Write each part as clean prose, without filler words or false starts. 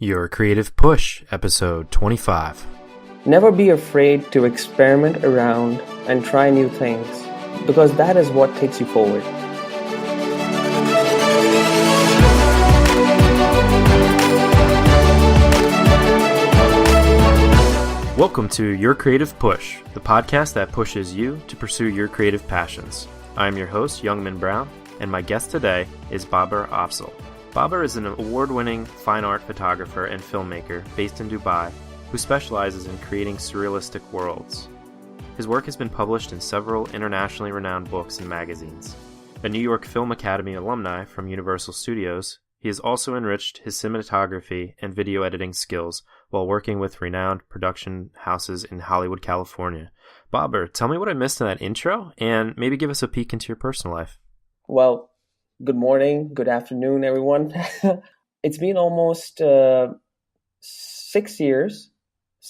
Your Creative Push, episode 25. Never be afraid to experiment around and try new things, because that is what takes you forward. Welcome to Your Creative Push, the podcast that pushes you to pursue your creative passions. I'm your host, Youngman Brown, and my guest today is Baber Afzal. Baber is an award-winning fine art photographer and filmmaker based in Dubai who specializes in creating surrealistic worlds. His work has been published in several internationally renowned books and magazines. A New York Film Academy alumni from Universal Studios, he has also enriched his cinematography and video editing skills while working with renowned production houses in Hollywood, California. Baber, tell me what I missed in that intro, and maybe give us a peek into your personal life. Well, good morning, good afternoon, everyone. It's been almost 6 to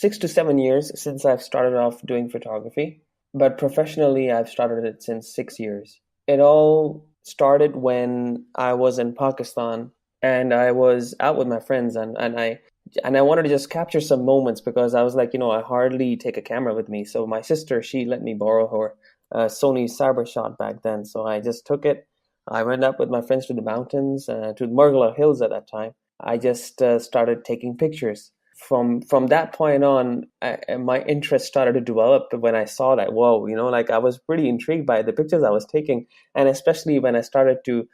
7 years since I've started off doing photography, but professionally I've started it since 6 years. It all started when I was in Pakistan and I was out with my friends and I wanted to just capture some moments because I was like, I hardly take a camera with me. So my sister, she let me borrow her Sony Cybershot back then. So I just took it. I went up with my friends to the mountains, to the Murgala Hills at that time. I just started taking pictures. From that point on, my interest started to develop when I saw that, whoa, I was pretty intrigued by the pictures I was taking. And especially when I started to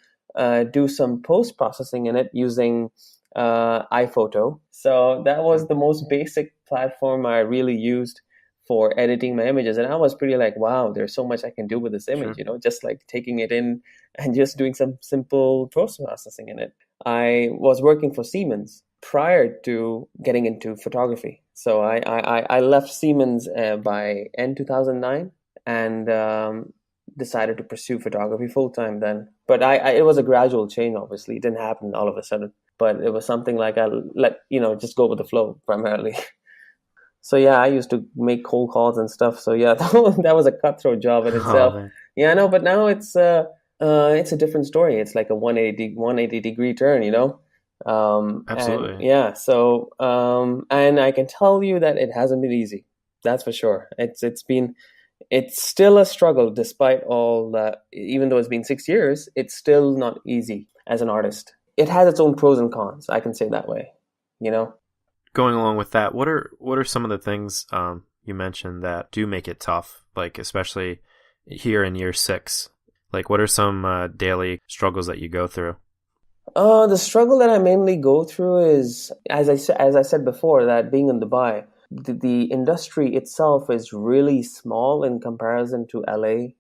do some post-processing in it using iPhoto. So that was the most basic platform I really used for editing my images. And I was pretty like, wow, there's so much I can do with this image, just like taking it in and just doing some simple post-processing in it. I was working for Siemens prior to getting into photography. So I left Siemens by end 2009 and decided to pursue photography full-time then. But it was a gradual change, obviously. It didn't happen all of a sudden. But it was something like I let, just go with the flow primarily. So yeah, I used to make cold calls and stuff. So yeah, that was a cutthroat job in itself. Yeah, no, but now it's a different story. It's like a 180 degree turn, Absolutely. And yeah. So and I can tell you that it hasn't been easy. That's for sure. It's still a struggle despite all that. Even though it's been 6 years, it's still not easy as an artist. It has its own pros and cons. I can say that way, Going along with that, what are some of the things you mentioned that do make it tough, like especially here in year 6? Like, what are some daily struggles that you go through? The struggle that I mainly go through is, as I said before, that being in Dubai, the industry itself is really small in comparison to LA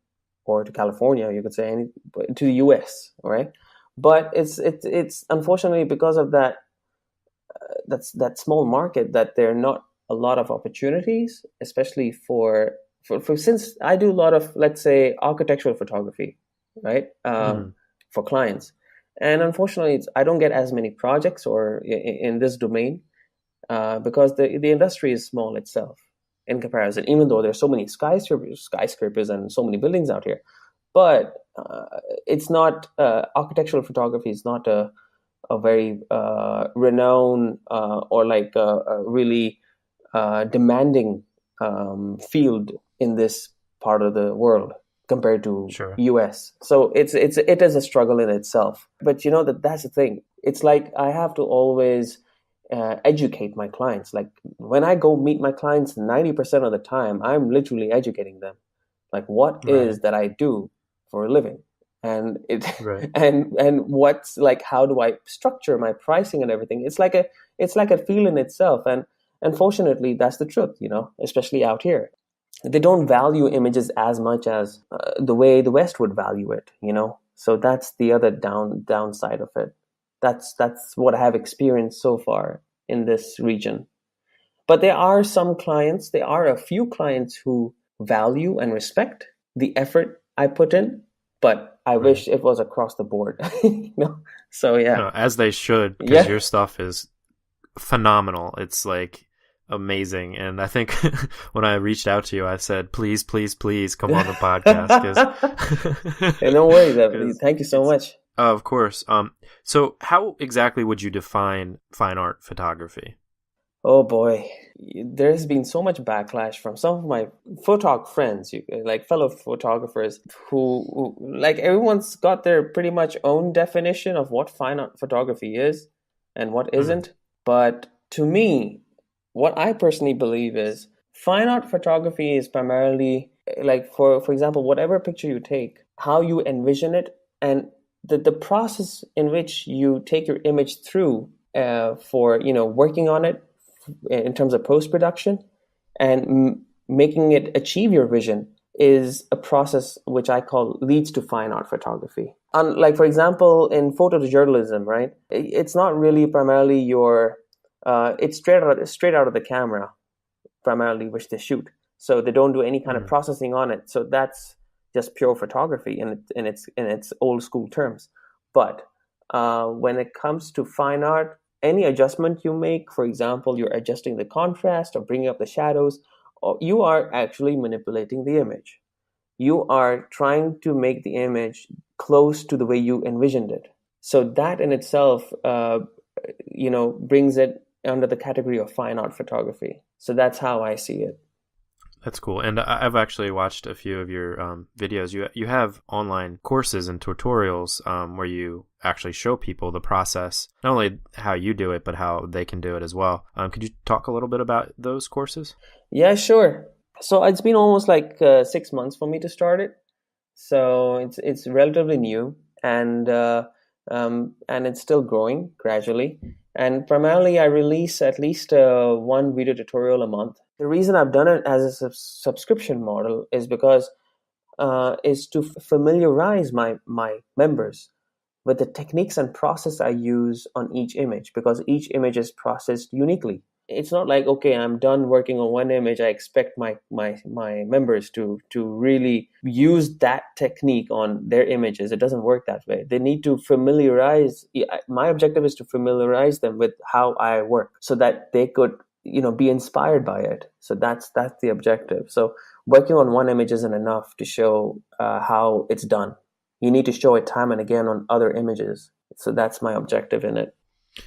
or to California, you could say, to the US, right? But it's unfortunately because of that small market that there are not a lot of opportunities, especially for since I do a lot of, let's say, architectural photography, right, for clients. And unfortunately, I don't get as many projects or in this domain because the industry is small itself in comparison, even though there's so many skyscrapers and so many buildings out here. But it's not, architectural photography is not a very renowned or like a really demanding field in this part of the world compared to US. So it is a struggle in itself. But that's the thing. It's like I have to always educate my clients. Like when I go meet my clients, 90% of the time, I'm literally educating them. Like what is that I do for a living? And and what's like, how do I structure my pricing and everything? It's like a field in itself. And unfortunately, that's the truth, especially out here. They don't value images as much as the way the West would value it, So that's the other downside of it. That's what I have experienced so far in this region. But there are a few clients who value and respect the effort I put in, but I wish it was across the board, So yeah. No, as they should, because your stuff is phenomenal. It's like amazing. And I think when I reached out to you, I said, please come on the podcast. No worries. Thank you so much. Of course. So how exactly would you define fine art photography? Oh boy, there's been so much backlash from some of my photog friends, like fellow photographers, like everyone's got their pretty much own definition of what fine art photography is and what Mhm. isn't. But to me, what I personally believe is fine art photography is primarily like for example, whatever picture you take, how you envision it, and the process in which you take your image through for working on it in terms of post production and making it achieve your vision is a process which I call leads to fine art photography. Like for example, in photojournalism, right? It's not really primarily it's straight out of the camera primarily which they shoot. So they don't do any kind of Mhm. processing on it. So that's just pure photography in its old school terms. But when it comes to fine art, any adjustment you make, for example, you're adjusting the contrast or bringing up the shadows, or you are actually manipulating the image. You are trying to make the image close to the way you envisioned it. So that in itself, brings it under the category of fine art photography. So that's how I see it. That's cool. And I've actually watched a few of your videos. You have online courses and tutorials where you actually show people the process, not only how you do it, but how they can do it as well. Could you talk a little bit about those courses? Yeah, sure. So it's been almost like 6 months for me to start it. So it's relatively new, and it's still growing gradually. And primarily, I release at least one video tutorial a month. The reason I've done it as a subscription model is because is to familiarize my members with the techniques and process I use on each image, because each image is processed uniquely. It's not like, okay, I'm done working on one image, I expect my members to really use that technique on their images. It doesn't work that way. They need to familiarize. My objective is to familiarize them with how I work so that they could be inspired by it. So that's the objective. So working on one image isn't enough to show how it's done. You need to show it time and again on other images. So that's my objective in it.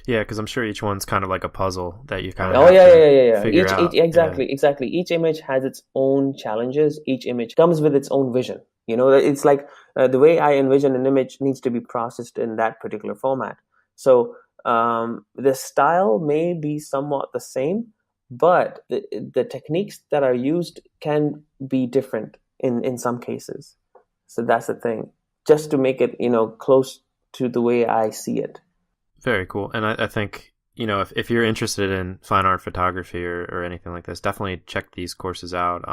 Yeah, because I'm sure each one's kind of like a puzzle that you kind of Oh have yeah, yeah, to yeah, yeah, yeah. figure Each out. Yeah. exactly. Each image has its own challenges. Each image comes with its own vision. It's like the way I envision an image needs to be processed in that particular format. So the style may be somewhat the same, but the techniques that are used can be different in some cases. So that's the thing. Just to make it close to the way I see it. Very cool. And I think, if you're interested in fine art photography or anything like this, definitely check these courses out.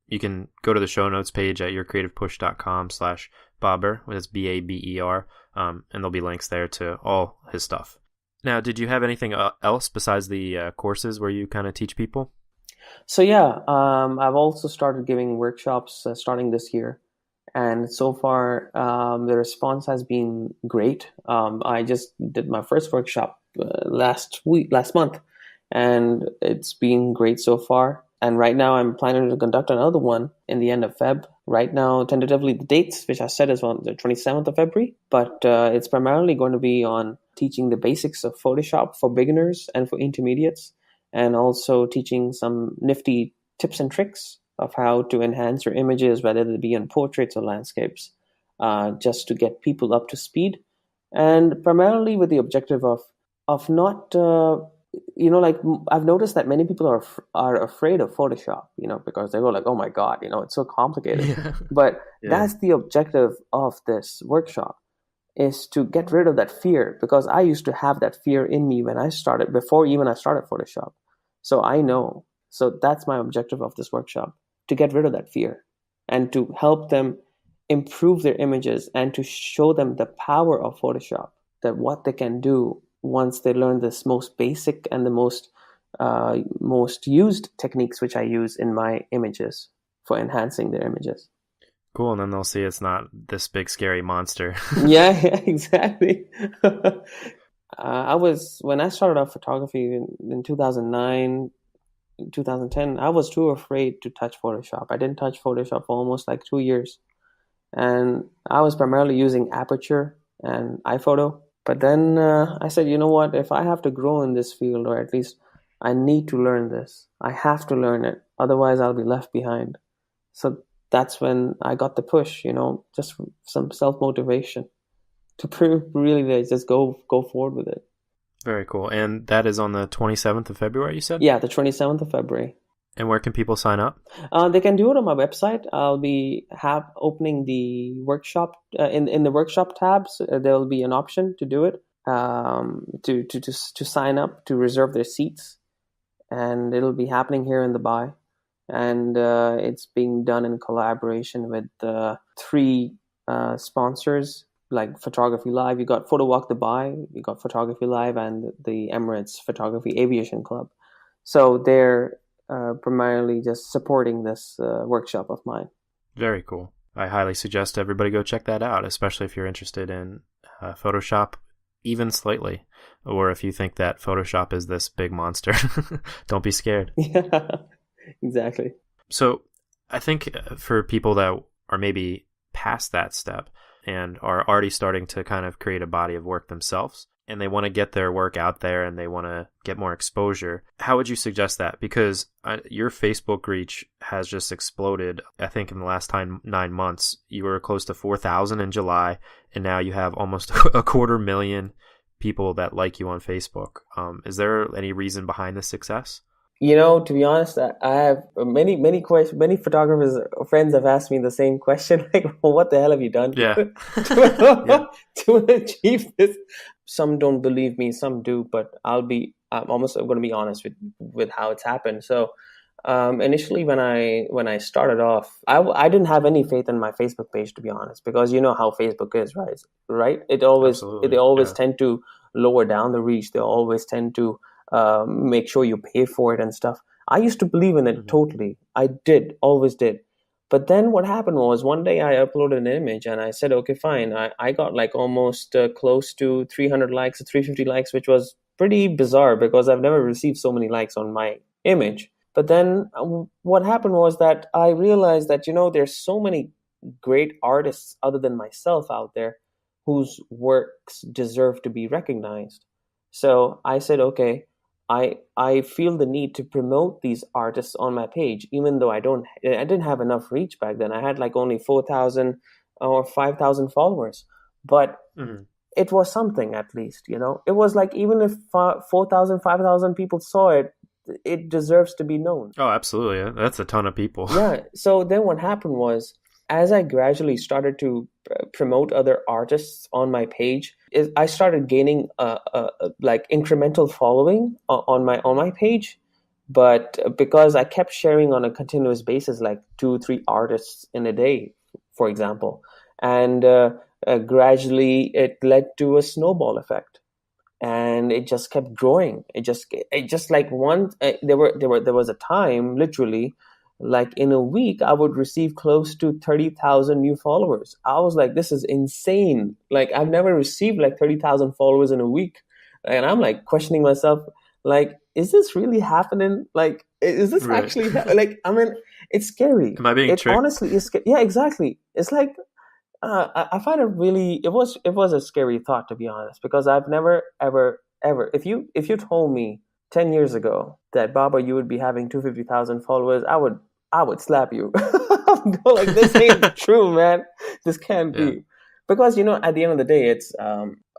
You can go to the show notes page at yourcreativepush.com/Baber, that's Baber, and there'll be links there to all his stuff. Now, did you have anything else besides the courses where you kind of teach people? So yeah, I've also started giving workshops starting this year, and so far the response has been great. I just did my first workshop last month, and it's been great so far. And right now, I'm planning to conduct another one in the end of Feb. Right now, tentatively, the dates which I said is on the 27th of February, but it's primarily going to be on teaching the basics of Photoshop for beginners and for intermediates, and also teaching some nifty tips and tricks of how to enhance your images, whether it be in portraits or landscapes, just to get people up to speed, and primarily with the objective of not like I've noticed that many people are afraid of Photoshop, because they go like, oh my God, it's so complicated. Yeah. But Yeah. that's the objective of this workshop, is to get rid of that fear, because I used to have that fear in me when I started, before even I started Photoshop. So I know. So that's my objective of this workshop, to get rid of that fear and to help them improve their images and to show them the power of Photoshop, that what they can do once they learn this most basic and the most used techniques which I use in my images for enhancing their images. Cool. And then they'll see it's not this big scary monster. Yeah, yeah, exactly. When I started off photography in 2009, 2010, I was too afraid to touch Photoshop. I didn't touch Photoshop for almost like 2 years. And I was primarily using Aperture and iPhoto. But then I said, you know what? If I have to grow in this field, or at least I need to learn this, I have to learn it. Otherwise, I'll be left behind. So that's when I got the push, just some self motivation to prove really that just go forward with it. Very cool. And that is on the 27th of February, you said? Yeah, the 27th of February. And where can people sign up? They can do it on my website. I'll be opening the workshop in the workshop tabs. There will be an option to do it, to sign up to reserve their seats, and it'll be happening here in Dubai. And it's being done in collaboration with three sponsors like Photography Live. You got Photo Walk Dubai, you got Photography Live, and the Emirates Photography Aviation Club. So they're primarily just supporting this workshop of mine. Very cool. I highly suggest everybody go check that out, especially if you're interested in Photoshop, even slightly, or if you think that Photoshop is this big monster. Don't be scared. Yeah, exactly. So I think for people that are maybe past that step and are already starting to kind of create a body of work themselves, and they want to get their work out there and they want to get more exposure, how would you suggest that? Because your Facebook reach has just exploded. I think in the last 9 months, you were close to 4,000 in July, and now you have almost 250,000 people that like you on Facebook. Is there any reason behind this success? To be honest, I have many questions. Many photographers, friends have asked me the same question, like, well, what the hell have you done Yeah. to, to achieve this? Some don't believe me, some do, but I'm going to be honest with how it's happened. So initially when I started off, I didn't have any faith in my Facebook page, to be honest, because you know how Facebook is, right? They Absolutely. always tend to lower down the reach. They always tend to make sure you pay for it and stuff. I used to believe in it totally. I always did. But then what happened was one day I uploaded an image and I said, okay, fine. I got like almost close to 300 likes, 350 likes, which was pretty bizarre because I've never received so many likes on my image. But then what happened was that I realized that, there's so many great artists other than myself out there whose works deserve to be recognized. So I said, okay, I feel the need to promote these artists on my page, even though I didn't have enough reach back then. I had like only 4,000 or 5,000 followers, but it was something at least, It was like even if 4,000, 5,000 people saw it, it deserves to be known. Oh, absolutely. That's a ton of people. Yeah. So then what happened was, as I gradually started to promote other artists on my page, I started gaining like incremental following on my page. But because I kept sharing on a continuous basis, like 2-3 artists in a day, for example, and gradually it led to a snowball effect, and it just kept growing. It just like one. There was a time, literally, like in a week, I would receive close to 30,000 new followers. I was like, this is insane. Like, I've never received like 30,000 followers in a week. And I'm like questioning myself, like, is this really happening? Like, is this Right. actually, like, I mean, it's scary. Am I being It tricked? honestly is. Yeah, exactly. It's like, I find it was a scary thought, to be honest, because I've never, ever, if you told me 10 years ago that Baber, you would be having 250,000 followers, I would slap you. Go like, this ain't true, man. This can't be. Because, at the end of the day, it's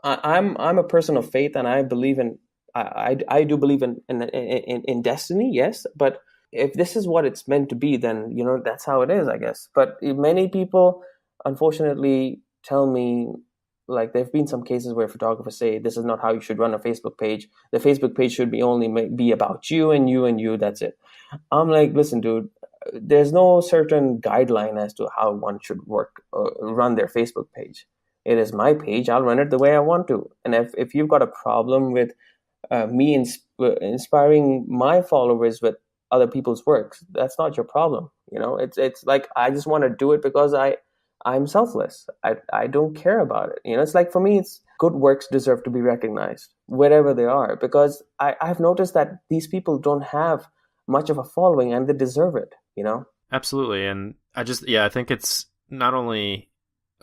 I'm a person of faith, and I believe in I do believe in destiny, yes, but if this is what it's meant to be, then that's how it is, I guess. But many people unfortunately tell me, like, there have been some cases where photographers say this is not how you should run a Facebook page. The Facebook page should be about you and you and you. That's it. I'm like, listen, dude, there's no certain guideline as to how one should run their Facebook page. It is my page. I'll run it the way I want to. And if you've got a problem with me inspiring my followers with other people's works, that's not your problem. It's like, I just want to do it because I'm selfless. I don't care about it. It's like, for me, it's good works deserve to be recognized wherever they are, because I've noticed that these people don't have much of a following and they deserve it, Absolutely. And I think it's not only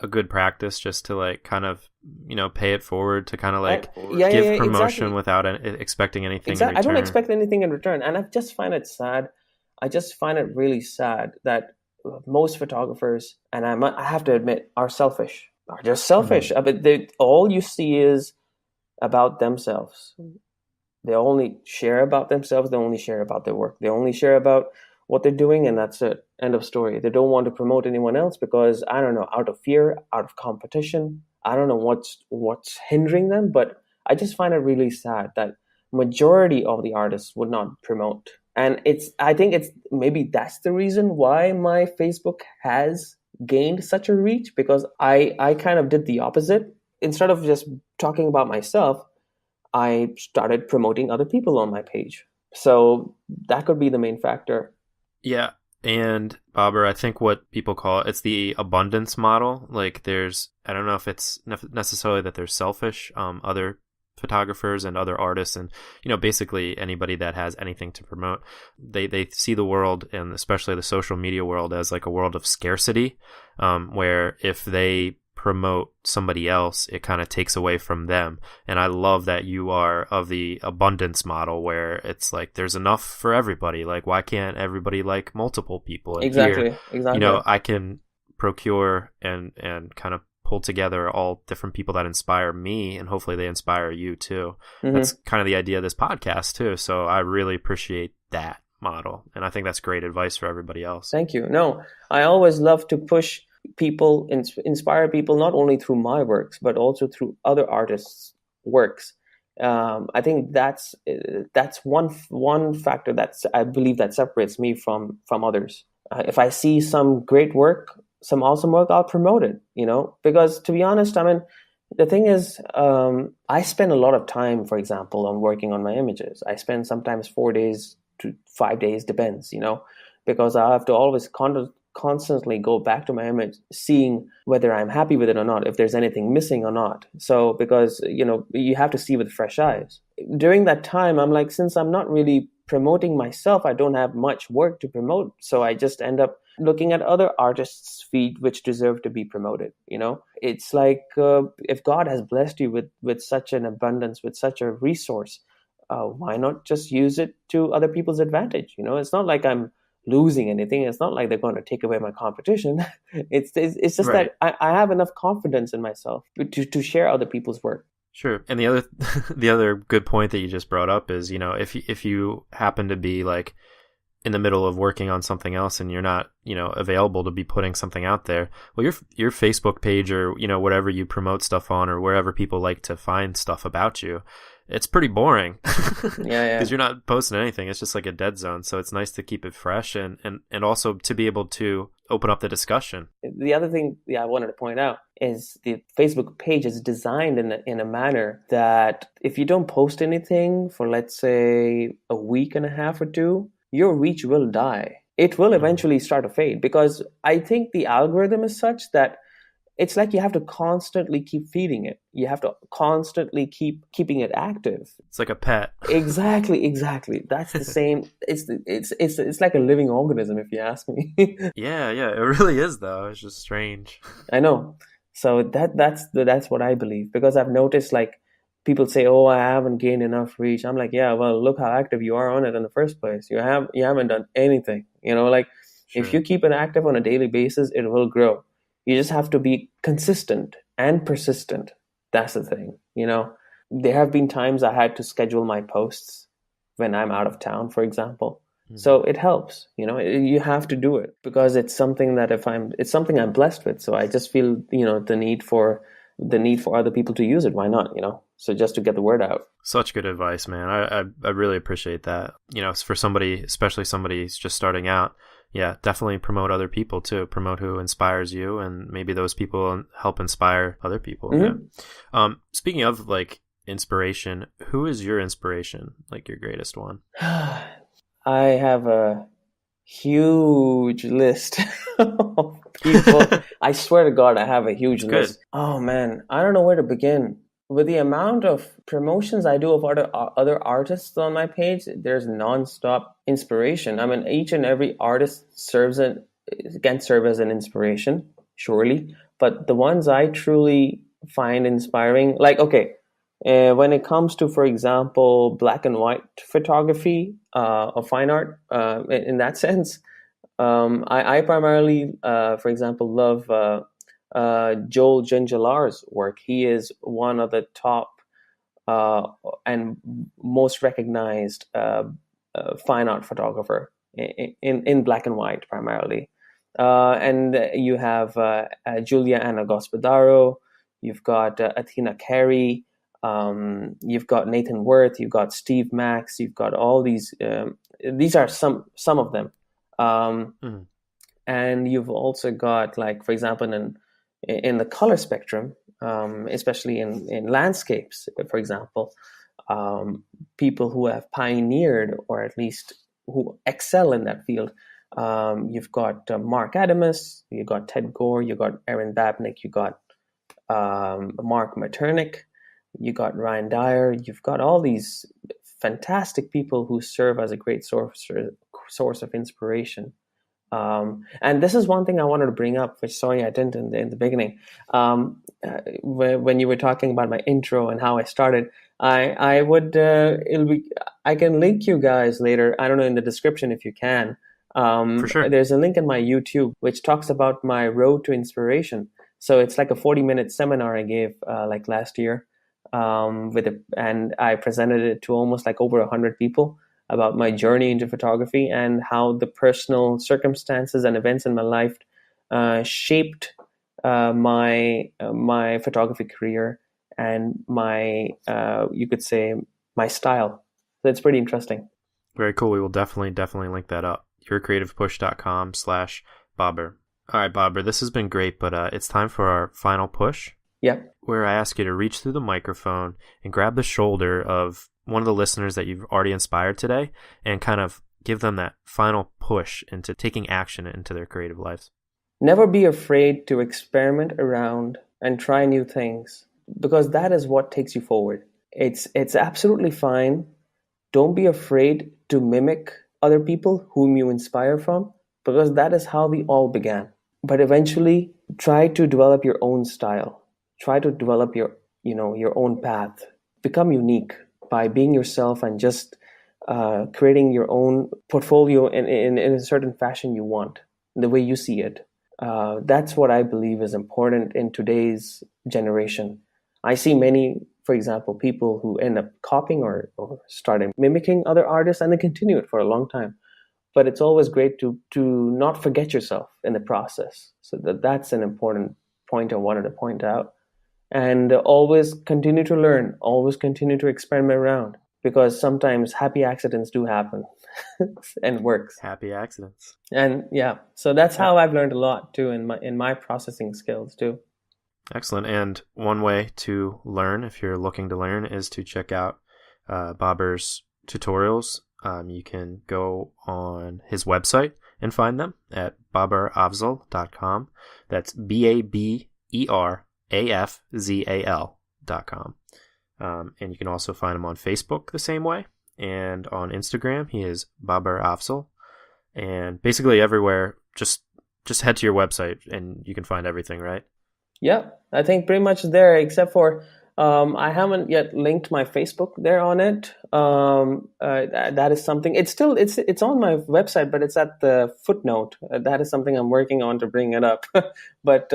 a good practice just to like kind of, pay it forward to kind of like Yeah, give promotion exactly. without expecting anything in Exactly. I don't return? expect anything in return. And I just find it sad. I just find it really sad that most photographers, and I have to admit, are selfish, are just selfish. Hmm. But all you see is about themselves. They only share about themselves. They only share about their work. They only share about what they're doing, and that's it. End of story. They don't want to promote anyone else because I don't know, out of fear, out of competition. I don't know what's hindering them, but I just find it really sad that majority of the artists would not promote. And I think it's maybe that's the reason why my Facebook has gained such a reach because I kind of did the opposite. Instead of just talking about myself, I started promoting other people on my page. So that could be the main factor. Yeah. And Baber, I think what people call it's the abundance model. Like I don't know if it's necessarily that they're selfish, other photographers and other artists and, basically anybody that has anything to promote, they see the world and especially the social media world as like a world of scarcity, where if they promote somebody else, it kind of takes away from them. And I love that you are of the abundance model where it's like there's enough for everybody. Like, why can't everybody like multiple people? And here, Exactly. I can procure and kind of pull together all different people that inspire me, and hopefully they inspire you too. That's Hmm. kind of the idea of this podcast too. So I really appreciate that model, and I think that's great advice for everybody else. Thank you. No, I always love to push people, inspire people, not only through my works, but also through other artists' works. I think that's one factor that's I believe that separates me from others. If I see some great work, some awesome work, I'll promote it. Because to be honest, I mean, the thing is, I spend a lot of time, for example, on working on my images. I spend sometimes 4 days to 5 days, depends, because I have to always constantly go back to my image, seeing whether I'm happy with it or not, if there's anything missing or not. So, because, you have to see with fresh eyes. During that time, I'm like, since I'm not really promoting myself, I don't have much work to promote. So I just end up looking at other artists' feed which deserve to be promoted. It's like if God has blessed you with such an abundance, with such a resource, why not just use it to other people's advantage? It's not like I'm losing anything. It's not like they're going to take away my competition. It's just Right. that I have enough confidence in myself to share other people's work. Sure. And the other the other good point that you just brought up is, if you happen to be like in the middle of working on something else and you're not, available to be putting something out there, well, your Facebook page or, whatever you promote stuff on or wherever people like to find stuff about you, it's pretty boring Yeah, because yeah. you're not posting anything. It's just like a dead zone. So it's nice to keep it fresh and also to be able to open up the discussion. The other thing, yeah, I wanted to point out is the Facebook page is designed in a manner that if you don't post anything for, let's say, a week and a half or two, your reach will die. It will Mhm. eventually start to fade because I think the algorithm is such that it's like you have to constantly keep feeding it. You have to constantly keeping it active. It's like a pet. Exactly. That's the same. It's like a living organism, if you ask me. Yeah, yeah, it really is though. It's just strange. I know. So that's what I believe because I've noticed like people say, "Oh, I haven't gained enough reach." I'm like, "Yeah, well, look how active you are on it in the first place. You haven't done anything. Like if Sure. you keep it active on a daily basis, it will grow. You just have to be consistent and persistent. That's the thing. There have been times I had to schedule my posts when I'm out of town, for example. Mhm. So it helps, you have to do it because it's something that it's something I'm blessed with. So I just feel, the need for other people to use it. Why not? So just to get the word out. Such good advice, man. I really appreciate that. For somebody, especially somebody who's just starting out, yeah, definitely promote other people too. Promote who inspires you, and maybe those people help inspire other people. Yeah. Hmm. Speaking of like inspiration, who is your inspiration? Like your greatest one? I have a huge list of people. I swear to God, I have a huge It's good. list. Oh man, I don't know where to begin. With the amount of promotions I do of other artists on my page, there's nonstop inspiration. I mean, each and every artist can serve as an inspiration, surely. But the ones I truly find inspiring, like, okay, when it comes to, for example, black and white photography or fine art, in that sense, I primarily, for example, love Joel Gingelar's work. He is one of the top uh, and most recognized fine art photographer in black and white primarily. And you have Julia Anna Gospodaro, you've got Athena Carey, you've got Nathan Worth, you've got Steve Max, you've got all these. These are some of them. Mhm. And you've also got, like, for example, in the color spectrum, especially in landscapes, for example, people who have pioneered or at least who excel in that field. You've got Mark Adamus, you've got Ted Gore, you've got Aaron Babnick, you've got Mark Maternick, you got Ryan Dyer, you've got all these fantastic people who serve as a great source of inspiration. And this is one thing I wanted to bring up, which, sorry, I didn't in the beginning. When you were talking about my intro and how I started, I would I can link you guys later. I don't know, in the description if you can. For sure. There's a link in my YouTube which talks about my road to inspiration. So it's like a 40-minute seminar I gave like last year, and I presented it to almost like over 100 people about my journey into photography and how the personal circumstances and events in my life shaped my photography career and my you could say my style. So it's pretty interesting. Very cool. We will definitely link that up. yourcreativepush.com/Baber. All right, Baber, this has been great, but it's time for our final push, Yeah. where I ask you to reach through the microphone and grab the shoulder of one of the listeners that you've already inspired today and kind of give them that final push into taking action into their creative lives. Never be afraid to experiment around and try new things, because that is what takes you forward. It's absolutely fine. Don't be afraid to mimic other people whom you inspire from, because that is how we all began. But eventually, try to develop your own style. Try to develop your own path. Become unique by being yourself and just creating your own portfolio in a certain fashion you want, the way you see it. That's what I believe is important in today's generation. I see many, for example, people who end up copying or starting mimicking other artists, and they continue it for a long time. But it's always great to not forget yourself in the process. So that's an important point I wanted to point out. And always continue to learn, always continue to experiment around, because sometimes happy accidents do happen and works. Happy accidents. And yeah, so that's how I've learned a lot too in my processing skills too. Excellent. And one way to learn, if you're looking to learn, is to check out Baber's tutorials. You can go on his website and find them at baberafzal.com. That's BABERAFZAL.com. And you can also find him on Facebook the same way. And on Instagram, he is Baber Afzal. And basically everywhere, just head to your website and you can find everything, right? Yeah, I think pretty much there, except for I haven't yet linked my Facebook there on it. That is something. It's on my website, but it's at the footnote. That is something I'm working on to bring it up. But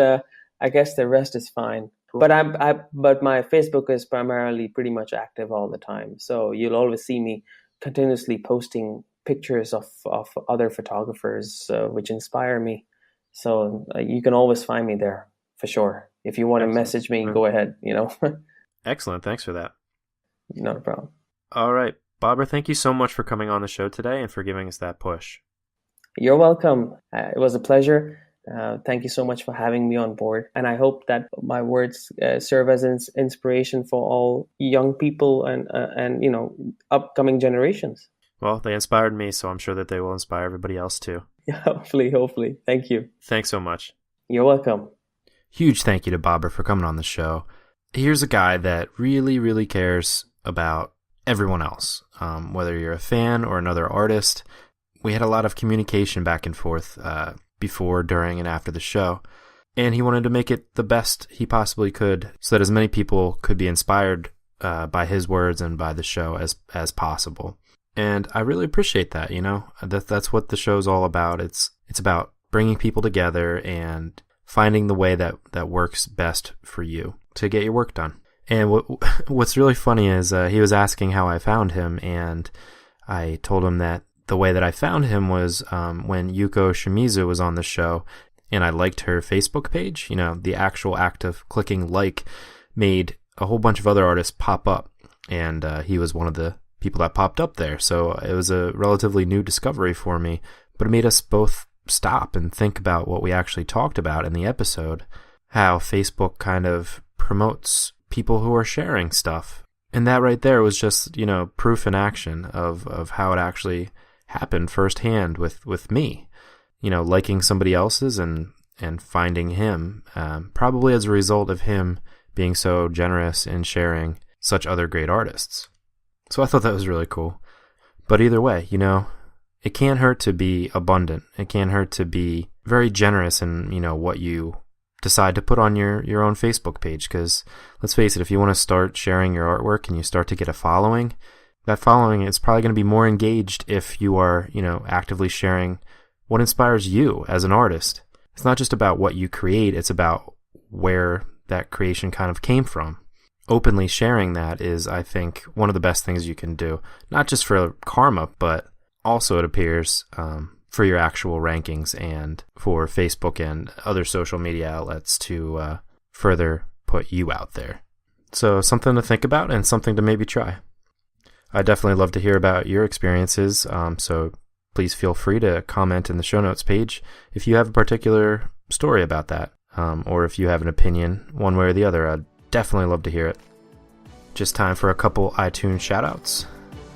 I guess the rest is fine. Cool. But my Facebook is primarily pretty much active all the time. So you'll always see me continuously posting pictures of other photographers, which inspire me. So you can always find me there for sure. If you want to message me, go ahead. Excellent. Thanks for that. Not a problem. All right. Baber, thank you so much for coming on the show today and for giving us that push. You're welcome. It was a pleasure. Thank you so much for having me on board. And I hope that my words serve as an inspiration for all young people and upcoming generations. Well, they inspired me, so I'm sure that they will inspire everybody else too. Yeah, hopefully. Thank you. Thanks so much. You're welcome. Huge thank you to Baber for coming on the show. Here's a guy that really, really cares about everyone else, whether you're a fan or another artist. We had a lot of communication back and forth before, during, and after the show. and he wanted to make it the best he possibly could so that as many people could be inspired by his words and by the show as possible. And I really appreciate that, that's what the show's all about. It's about bringing people together and finding the way that works best for you to get your work done. And what's really funny is he was asking how I found him, and I told him that the way that I found him was when Yuko Shimizu was on the show, and I liked her Facebook page. The actual act of clicking like made a whole bunch of other artists pop up, and he was one of the people that popped up there. So it was a relatively new discovery for me, but it made us both stop and think about what we actually talked about in the episode, how Facebook kind of promotes people who are sharing stuff. And that right there was just, proof in action of how it actually happened firsthand with me, liking somebody else's and finding him, probably as a result of him being so generous in sharing such other great artists. So I thought that was really cool. But either way, it can't hurt to be abundant. It can't hurt to be very generous in, what you decide to put on your own Facebook page. Because let's face it, if you want to start sharing your artwork and you start to get a following, that following is probably going to be more engaged if you are, actively sharing what inspires you as an artist. It's not just about what you create, it's about where that creation kind of came from. Openly sharing that is, I think, one of the best things you can do, not just for karma, but also it appears for your actual rankings and for Facebook and other social media outlets to further put you out there. So something to think about and something to maybe try. I'd definitely love to hear about your experiences, so please feel free to comment in the show notes page if you have a particular story about that, or if you have an opinion one way or the other. I'd definitely love to hear it. Just time for a couple iTunes shoutouts.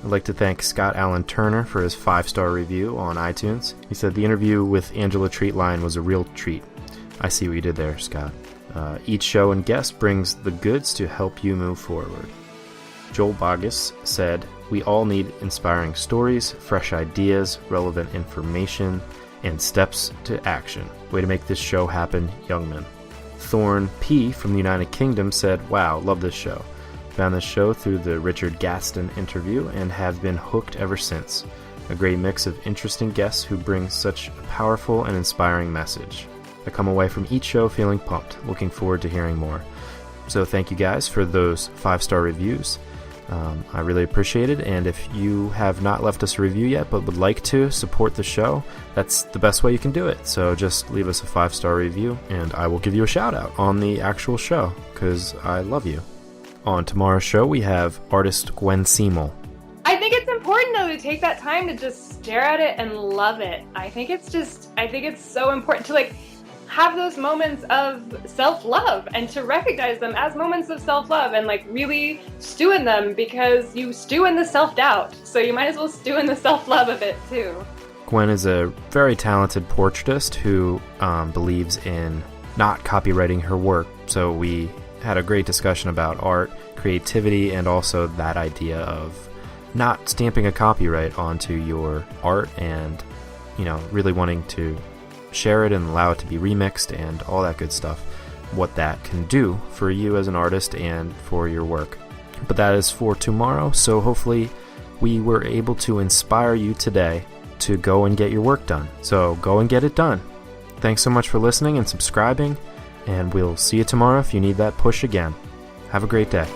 I'd like to thank Scott Allen Turner for his 5-star review on iTunes. He said the interview with Angela Treatline was a real treat. I see what you did there, Scott. Each show and guest brings the goods to help you move forward. Joel Bogus said, we all need inspiring stories, fresh ideas, relevant information, and steps to action. Way to make this show happen, young men. Thorn P. from the United Kingdom said, wow, love this show. Found this show through the Richard Gaston interview and have been hooked ever since. A great mix of interesting guests who bring such a powerful and inspiring message. I come away from each show feeling pumped, looking forward to hearing more. So thank you guys for those 5-star reviews. I really appreciate it, and if you have not left us a review yet but would like to support the show, that's the best way you can do it. So just leave us a 5-star review and I will give you a shout out on the actual show because I love you. On tomorrow's show we have artist Gwen Siemel. I think it's important though to take that time to just stare at it and love it. I think it's so important to have those moments of self-love and to recognize them as moments of self-love and really stew in them, because you stew in the self-doubt, so you might as well stew in the self-love of it too. Gwen is a very talented portraitist who believes in not copywriting her work, so we had a great discussion about art, creativity, and also that idea of not stamping a copyright onto your art and really wanting to share it and allow it to be remixed and all that good stuff, what that can do for you as an artist and for your work. But that is for tomorrow, so hopefully we were able to inspire you today to go and get your work done. So go and get it done. Thanks so much for listening and subscribing, and we'll see you tomorrow if you need that push again. Have a great day.